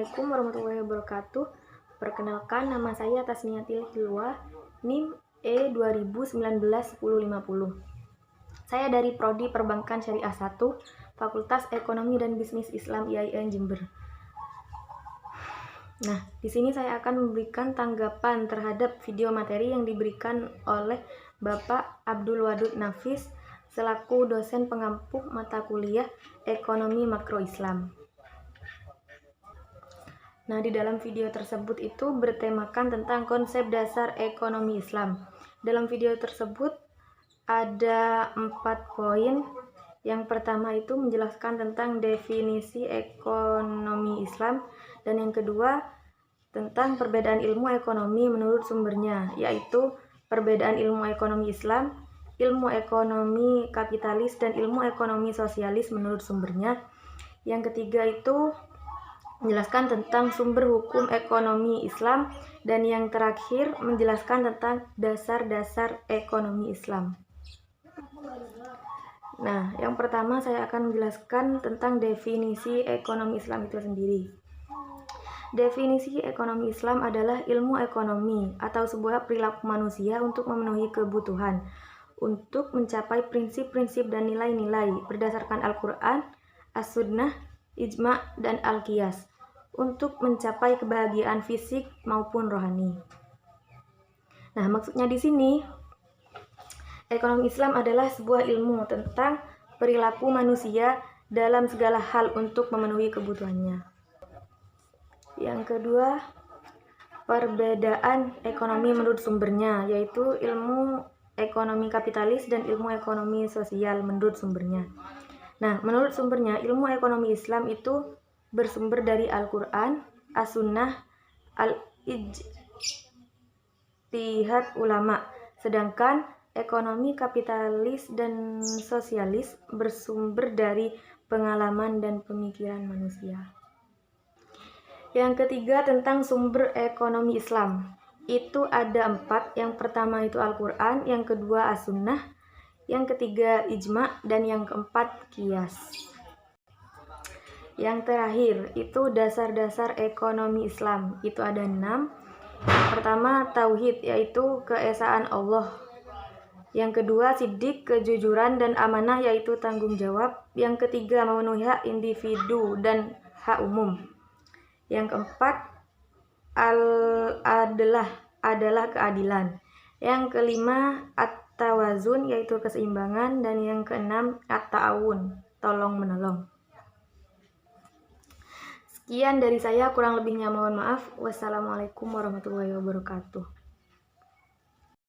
Assalamualaikum warahmatullahi wabarakatuh. Perkenalkan, nama saya Tasniatil Hilwa, NIM E2019-1050. Saya dari Prodi Perbankan Syariah 1, Fakultas Ekonomi dan Bisnis Islam IAIN Jember. Nah, di sini saya akan memberikan tanggapan terhadap video materi yang diberikan oleh Bapak Abdul Wadud Nafis selaku dosen pengampu mata kuliah Ekonomi Makro Islam. Nah, di dalam video tersebut itu bertemakan tentang konsep dasar ekonomi Islam. Dalam video tersebut ada 4 poin. Yang pertama itu menjelaskan tentang definisi ekonomi Islam, dan yang kedua tentang perbedaan ilmu ekonomi menurut sumbernya, yaitu perbedaan ilmu ekonomi Islam, ilmu ekonomi kapitalis, dan ilmu ekonomi sosialis menurut sumbernya. Yang ketiga itu menjelaskan tentang sumber hukum ekonomi Islam, dan yang terakhir menjelaskan tentang dasar-dasar ekonomi Islam. Nah, yang pertama saya akan menjelaskan tentang definisi ekonomi Islam itu sendiri. Definisi ekonomi Islam adalah ilmu ekonomi atau sebuah perilaku manusia untuk memenuhi kebutuhan, untuk mencapai prinsip-prinsip dan nilai-nilai berdasarkan Al-Quran, As-Sunnah, Ijma', dan Al-Qiyas, untuk mencapai kebahagiaan fisik maupun rohani. Nah, maksudnya di sini ekonomi Islam adalah sebuah ilmu tentang perilaku manusia dalam segala hal untuk memenuhi kebutuhannya. Yang kedua, perbedaan ekonomi menurut sumbernya, yaitu ilmu ekonomi kapitalis dan ilmu ekonomi sosial menurut sumbernya. Nah, menurut sumbernya, ilmu ekonomi Islam itu bersumber dari Al-Quran, As-Sunnah, Al-Ijtihad ulama. Sedangkan ekonomi kapitalis dan sosialis bersumber dari pengalaman dan pemikiran manusia. Yang ketiga, tentang sumber ekonomi Islam. Itu ada 4. Yang pertama itu Al-Quran, yang kedua As-Sunnah, yang ketiga Ijma', dan yang keempat Qiyas. Yang terakhir itu dasar-dasar ekonomi Islam. Itu ada 6. Yang pertama tauhid, yaitu keesaan Allah. Yang kedua sidik, kejujuran dan amanah, yaitu tanggung jawab. Yang ketiga memenuhi hak individu dan hak umum. Yang keempat adalah keadilan. Yang kelima at-tawazun, yaitu keseimbangan, dan yang keenam at-ta'awun, tolong menolong. Sekian dari saya, kurang lebihnya mohon maaf. Wassalamualaikum warahmatullahi wabarakatuh.